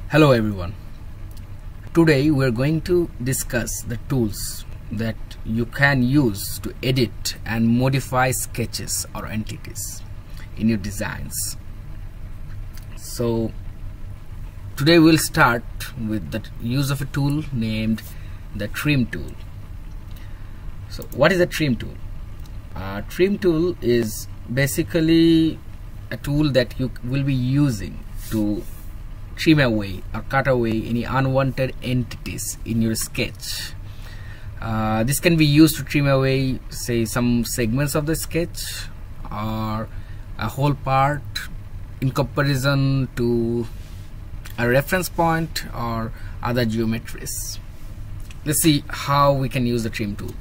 Hello everyone. Today we are going to discuss the tools that you can use to edit and modify sketches or entities in your designs. So today we'll start with the use of a tool named the Trim tool. So what is a Trim tool? Trim tool is basically a tool that you will be using to trim away or cut away any unwanted entities in your sketch. This can be used to trim away, say, some segments of the sketch or a whole part in comparison to a reference point or other geometries. Let's see how we can use the Trim tool.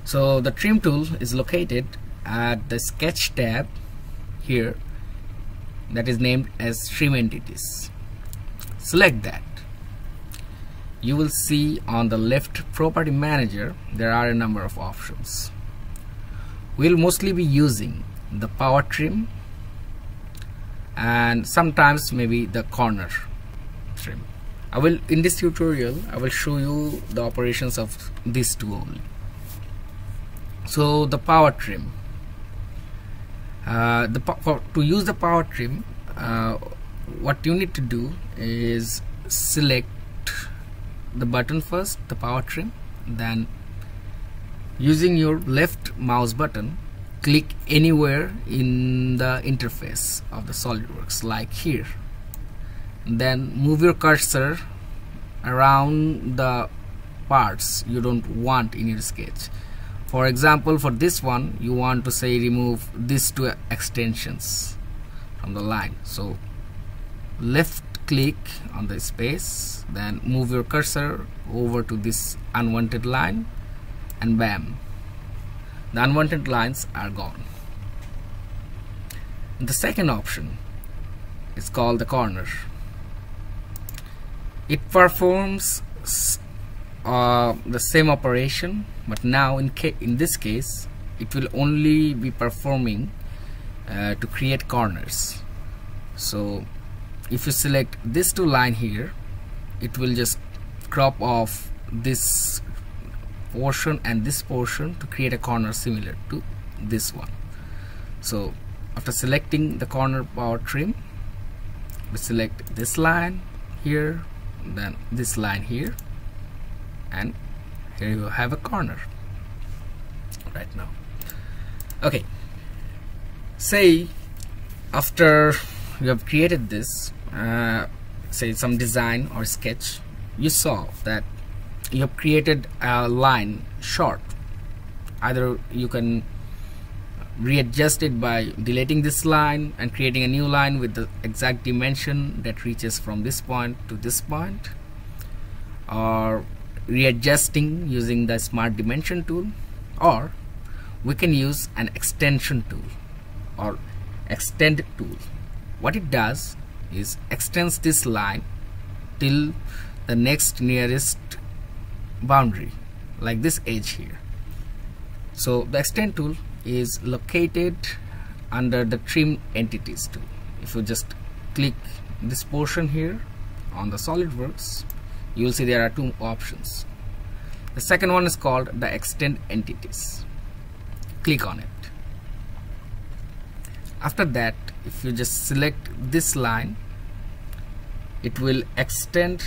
So the Trim tool is located at the Sketch tab here, that is named as Trim Entities. Select that. You will see on the left Property Manager there are a number of options. We'll mostly be using the Power Trim and sometimes maybe the Corner Trim. In this tutorial I will show you the operations of these two only. So the Power Trim. To use the Power Trim, what you need to do is select the button first, the Power Trim, then using your left mouse button click anywhere in the interface of the Solidworks, like here, then move your cursor around the parts you don't want in your sketch. For example, for this one you want to say remove these two extensions from the line, so left click on the space, then move your cursor over to this unwanted line and bam, the unwanted lines are gone. The second option is called the Corner. It performs the same operation, but now in this case it will only be performing to create corners. So if you select this two line here, it will just crop off this portion and this portion to create a corner similar to this one. So after selecting the Corner Power Trim, we select this line here, then this line here, and here you have a corner right now. Okay, say after you have created this say some design or sketch, you saw that you have created a line short. Either you can readjust it by deleting this line and creating a new line with the exact dimension that reaches from this point to this point, or readjusting using the Smart Dimension tool, or we can use an extension tool or extend tool. What it does is extends this line till the next nearest boundary, like this edge here. So the extend tool is located under the Trim Entities tool. If you just click this portion here on the Solidworks, you will see there are two options. The second one is called the Extend Entities. Click on it. After that, if you just select this line, it will extend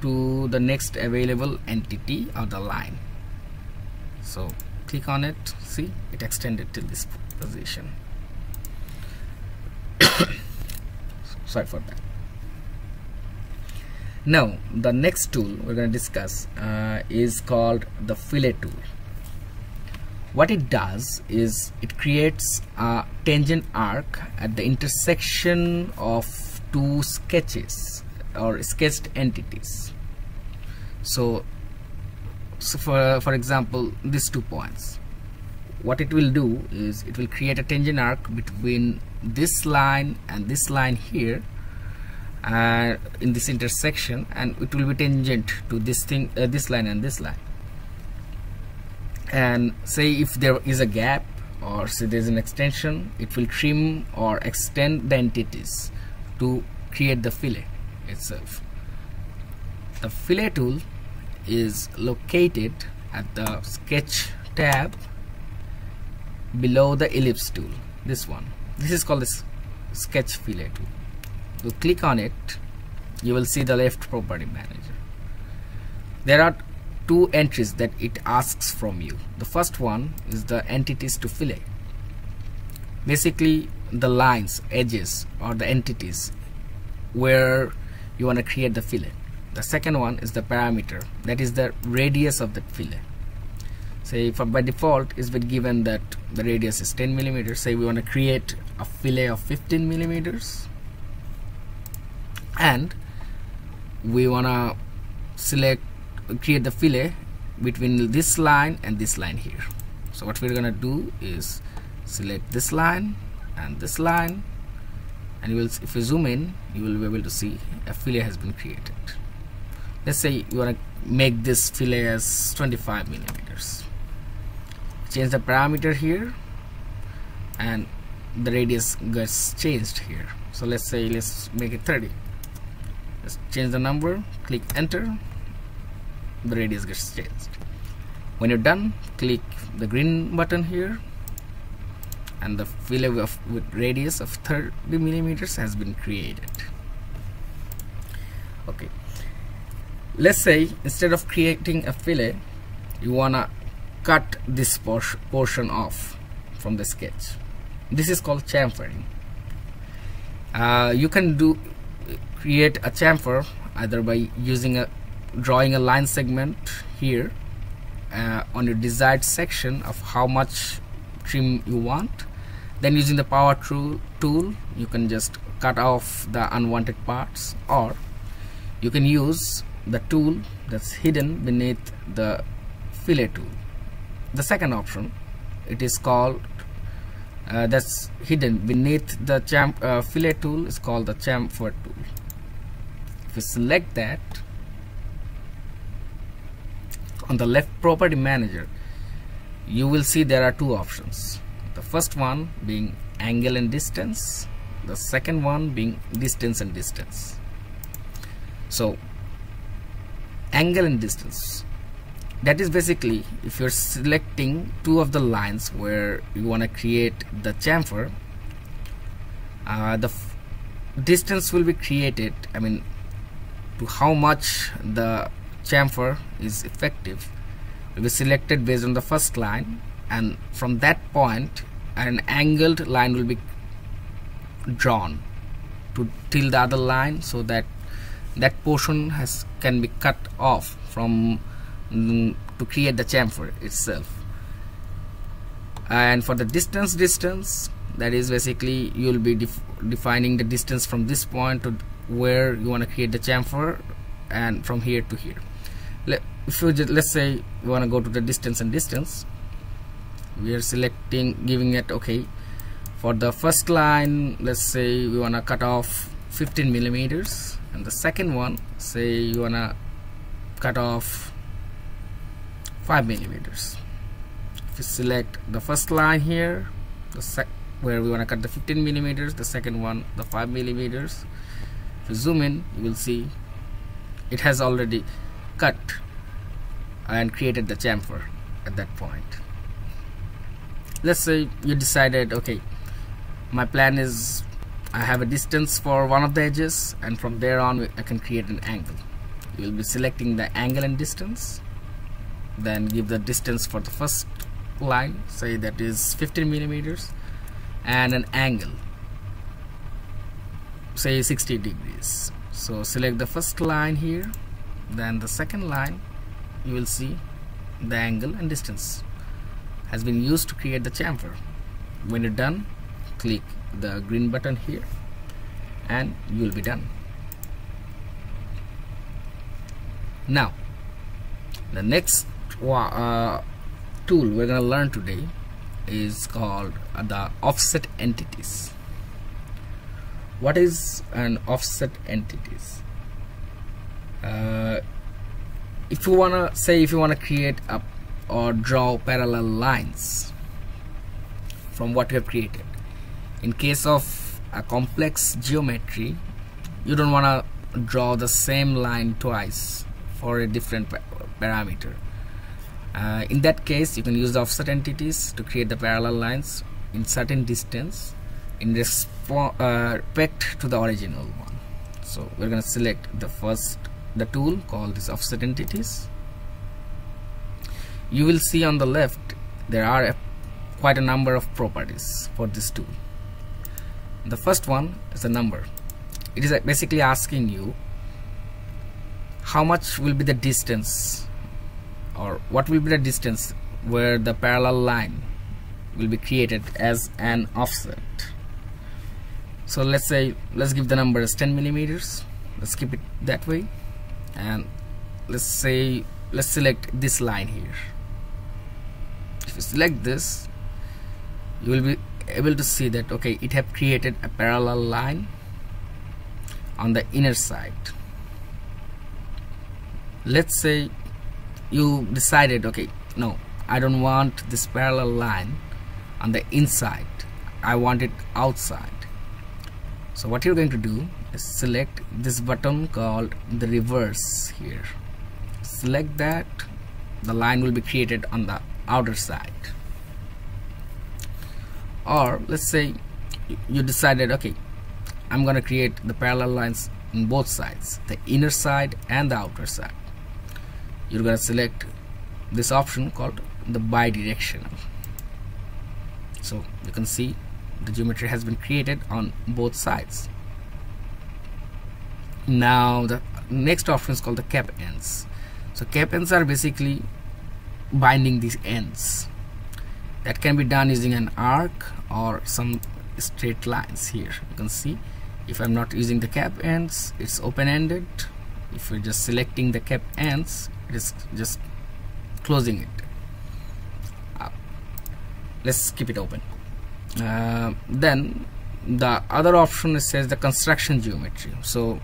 to the next available entity of the line. So click on it, see, it extended till this position. Sorry for that. Now the next tool we're going to discuss is called the Fillet Tool. What it does is it creates a tangent arc at the intersection of two sketches or sketched entities. So for example, these 2 points, what it will do is it will create a tangent arc between this line and this line here in this intersection, and it will be tangent to this thing, this line and this line. And say if there is a gap or say there is an extension, it will trim or extend the entities to create the fillet. itself. The fillet tool is located at the sketch tab below the ellipse tool. This one. This is called the sketch fillet tool. You click on it, you will see the left property manager. There are two entries that it asks from you. The first one is the entities to fillet. Basically the lines, edges, or the entities where you want to create the fillet. The second one is the parameter, that is the radius of the fillet. Say by default is been given that the radius is 10 millimeters. Say we want to create a fillet of 15 millimeters, and we want to create the fillet between this line and this line here. So what we're gonna do is select this line and this line, and you will, if you zoom in, you will be able to see a fillet has been created. Let's say you want to make this fillet as 25 millimeters. Change the parameter here, and the radius gets changed here. So let's say let's make it 30. Let's change the number, click enter, the radius gets changed. When you're done, click the green button here, and the fillet with radius of 30 millimeters has been created. Okay, let's say instead of creating a fillet, you wanna cut this portion off from the sketch. This is called chamfering. You can create a chamfer either by drawing a line segment here on your desired section of how much trim you want. Then using the power tool, you can just cut off the unwanted parts, or you can use the tool that's hidden beneath the fillet tool. The second option, it is called that's hidden beneath the fillet tool, is called the chamfer tool. If you select that, on the left property manager, you will see there are two options. The first one being angle and distance, the second one being distance and distance. So angle and distance, that is basically if you're selecting two of the lines where you want to create the chamfer, the distance will be created, I mean to how much the chamfer is effective will be selected based on the first line, and from that point an angled line will be drawn till the other line, so that that portion can be cut off from to create the chamfer itself. And for the distance, that is basically you will be defining the distance from this point to where you want to create the chamfer, and from here to here. Let's say we want to go to the distance and distance, we are selecting, giving it okay. For the first line, let's say we want to cut off 15 millimeters, and the second one, say you want to cut off 5 millimeters. If you select the first line here, where we want to cut the 15 millimeters, the second one the 5 millimeters, if you zoom in, you will see it has already cut and created the chamfer at that point. Let's say you decided, okay, my plan is I have a distance for one of the edges, and from there on I can create an angle. You will be selecting the angle and distance, then give the distance for the first line, say that is 15 millimeters, and an angle, say 60 degrees. So select the first line here, then the second line, you will see the angle and distance has been used to create the chamfer. When you're done, click the green button here and you will be done. Now the next tool we're going to learn today is called the offset entities. What is an offset entities? If you want to create or draw parallel lines from what you have created, in case of a complex geometry, you don't want to draw the same line twice for a different parameter. In that case, you can use the offset entities to create the parallel lines in certain distance in respect to the original one. So we're going to select the tool called this offset entities. You will see on the left there are quite a number of properties for this tool. The first one is the number. It is basically asking you how much will be the distance, or what will be the distance where the parallel line will be created as an offset. So let's give the number as 10 millimeters. Let's keep it that way, and let's select this line here. If you select this, you will be able to see that okay, it have created a parallel line on the inner side. Let's say you decided, okay, no, I don't want this parallel line on the inside, I want it outside. So what you're going to do is select this button called the reverse here. Select that, the line will be created on the outer side. Or let's say you decided, okay, I'm gonna create the parallel lines on both sides, the inner side and the outer side. You're gonna select this option called the bidirectional. So you can see the geometry has been created on both sides. Now the next option is called the cap ends. So cap ends are basically binding these ends. That can be done using an arc or some straight lines. Here you can see, if I'm not using the cap ends, it's open-ended. If we're just selecting the cap ends, it is just closing it. Let's keep it open. Then the other option says the construction geometry. So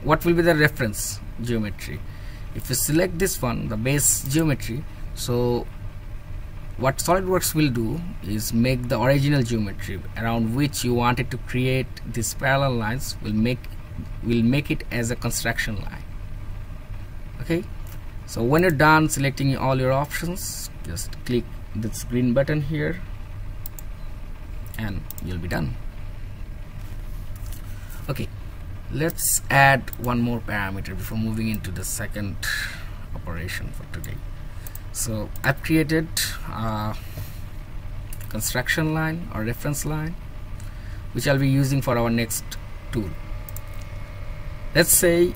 what will be the reference geometry? If you select this one, the base geometry, so what SolidWorks will do is make the original geometry around which you wanted to create these parallel lines, will make it as a construction line. Okay, so when you're done selecting all your options, just click this green button here and you'll be done. Okay, let's add one more parameter before moving into the second operation for today. So I've created a construction line or reference line which I'll be using for our next tool. Let's say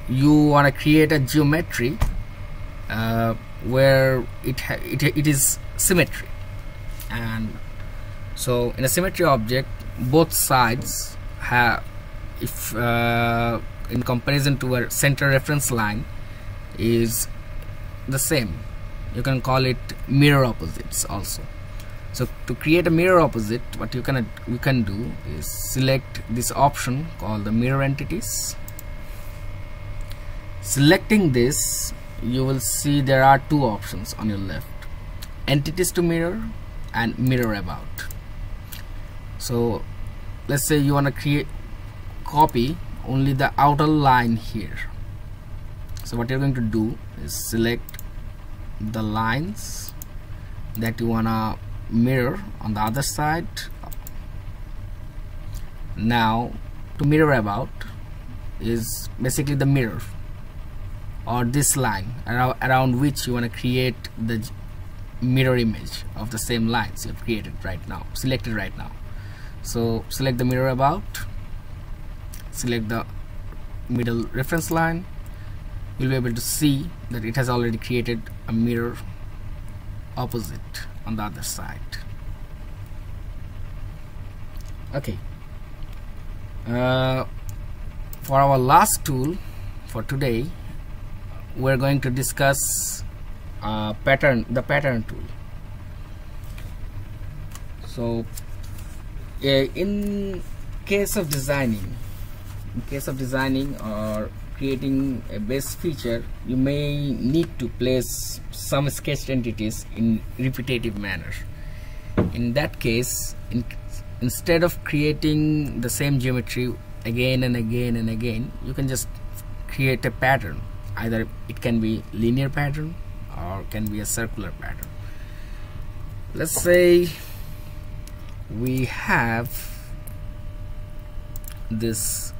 you want to create a geometry where it is symmetry, and so in a symmetry object both sides have, if in comparison to a center reference line, is the same, you can call it mirror opposites also. So to create a mirror opposite, what you can do is select this option called the mirror entities. Selecting this, you will see there are two options on your left: entities to mirror and mirror about. So let's say you want to copy only the outer line here. So what you're going to do is select the lines that you wanna mirror on the other side. Now to mirror about is basically the mirror, or this line around which you want to create the mirror image of the same lines you've created right now, selected right now. So select the mirror about, select the middle reference line. You'll be able to see that it has already created a mirror opposite on the other side. Okay, for our last tool for today, we're going to discuss the pattern tool. So in case of designing or creating a base feature, you may need to place some sketched entities in repetitive manner. In that case, instead of creating the same geometry again and again and again, you can just create a pattern. Either it can be linear pattern or can be a circular pattern. Let's say we have this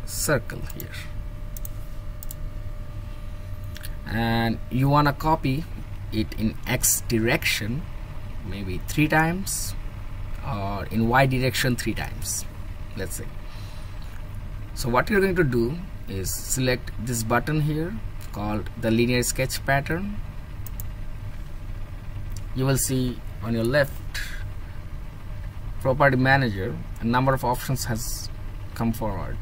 circle here, and you want to copy it in X direction maybe 3 times, or in Y direction 3 times, let's say. So what you're going to do is select this button here called the linear sketch pattern. You will see on your left property manager a number of options has come forward.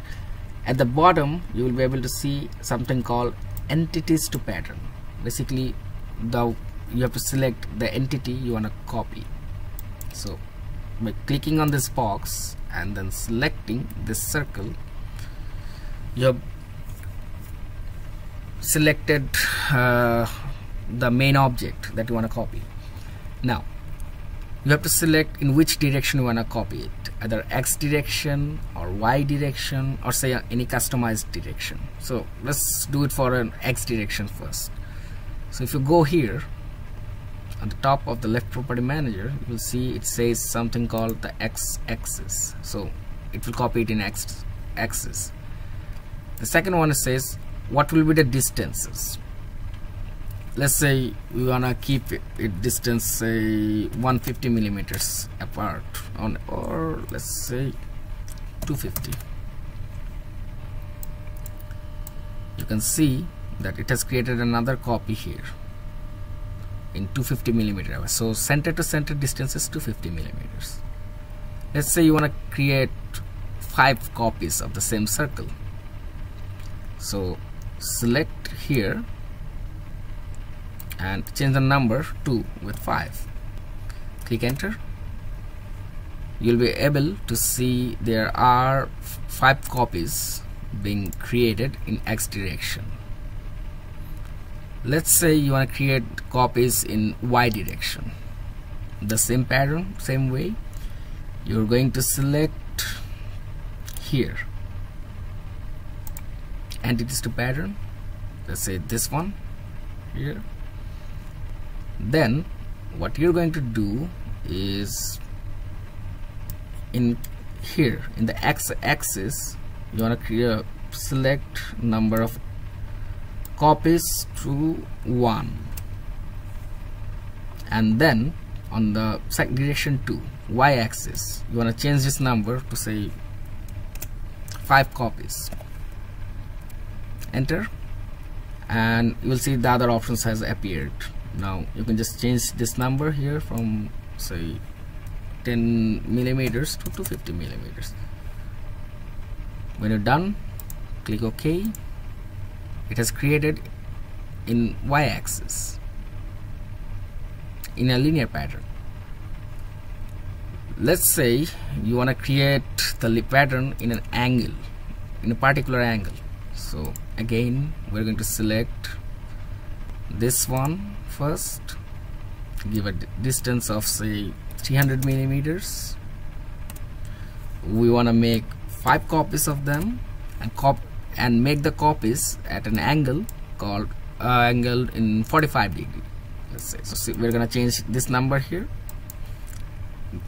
At the bottom you will be able to see something called entities to pattern. Basically you have to select the entity you want to copy. So by clicking on this box and then selecting this circle, you have selected the main object that you want to copy. Now you have to select in which direction you want to copy it, either X direction or Y direction, or say any customized direction. So let's do it for an X direction first. So if you go here on the top of the left property manager, you will see it says something called the X axis. So it will copy it in X axis. The second one says what will be the distances. Let's say we wanna keep it distance say 150 millimeters apart, or let's say 250. You can see that it has created another copy here in 250 millimeter. So center to center distance is 250 millimeters. Let's say you want to create 5 copies of the same circle. So select here and change the number 2 with 5. Click enter. You'll be able to see there are 5 copies being created in X direction. Let's say you want to create copies in Y direction. The same pattern, same way, you're going to select here entities to pattern. Let's say this one here. Then what you're going to do is in here in the X axis you want to select number of copies to 1, and then on the direction 2 Y axis you want to change this number to say 5 copies. Enter, and you will see the other options has appeared. Now you can just change this number here from say 10 millimeters to 250 millimeters. When you're done, click OK. It has created in Y axis in a linear pattern. Let's say you want to create the pattern in an angle, in a particular angle. So again we're going to select this one first, give a distance of say 300 millimeters. We want to make 5 copies of them and make the copies at an angle called angle in 45 degree. Let's say so. We're gonna change this number here,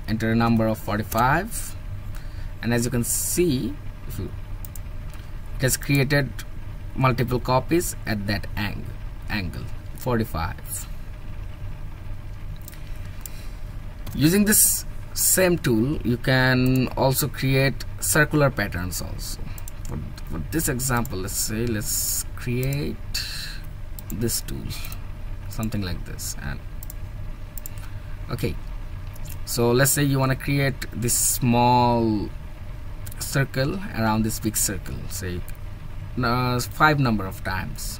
enter a number of 45, and as you can see, it has created multiple copies at that angle 45. Using this same tool you can also create circular patterns also. For this example, let's create this tool, something like this. And okay, so let's say you want to create this small circle around this big circle, say 5 number of times.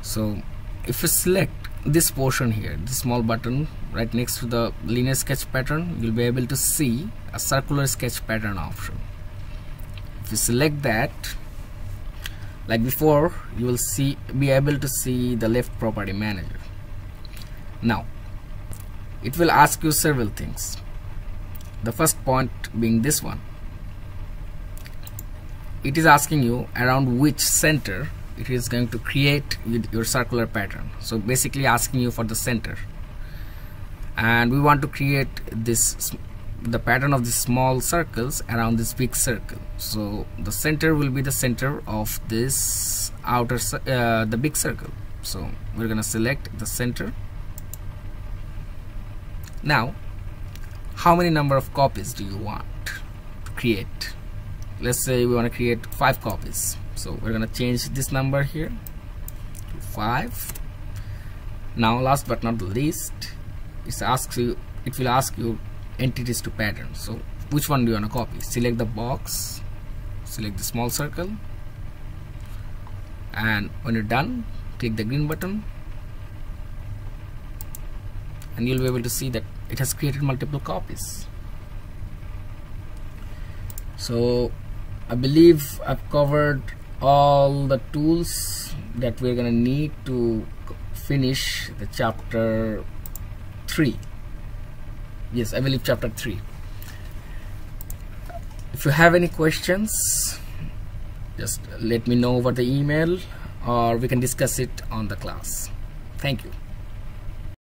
So if you select this portion here, this small button right next to the linear sketch pattern, you'll be able to see a circular sketch pattern option. If you select that, like before, you will be able to see the left property manager. Now it will ask you several things. The first point being this one, it is asking you around which center it is going to create your circular pattern. So basically asking you for the center, and we want to create the pattern of the small circles around this big circle. So the center will be the center of this outer the big circle. So we're gonna select the center. Now, how many number of copies do you want to create? Let's say we want to create 5 copies. So we're gonna change this number here to 5. Now, last but not the least, it will ask you entities to pattern. So which one do you want to copy? Select the box, select the small circle, and when you're done, click the green button, and you'll be able to see that it has created multiple copies. So I believe I've covered all the tools that we're gonna need to finish the chapter 3. Yes, I believe chapter 3. If you have any questions, just let me know over the email, or we can discuss it on the class. Thank you.